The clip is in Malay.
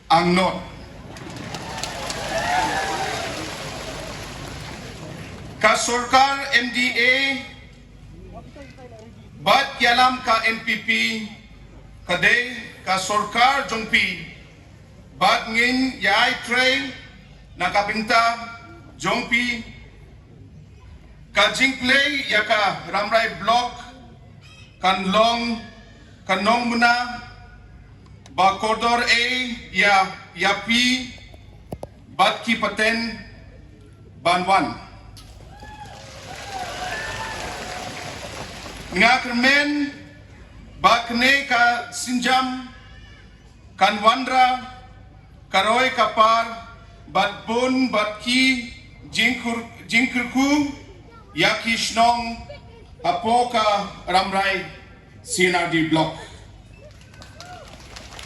ang not. Kasurkar MDA, bat yalam ka MPP, kadai kasurkar jongpi, bat ngin yai tray nakapinta jongpi, ka jingplay yaka rambrai block, kanlong kanong muna, ba koridor A ya yapi, bat ki paten banwan. Nga kermen bakne ka sinjam kan wandra karoy kapar bat bun bat ki jingkurku yaki shnong apo ka ramrai CNRD block.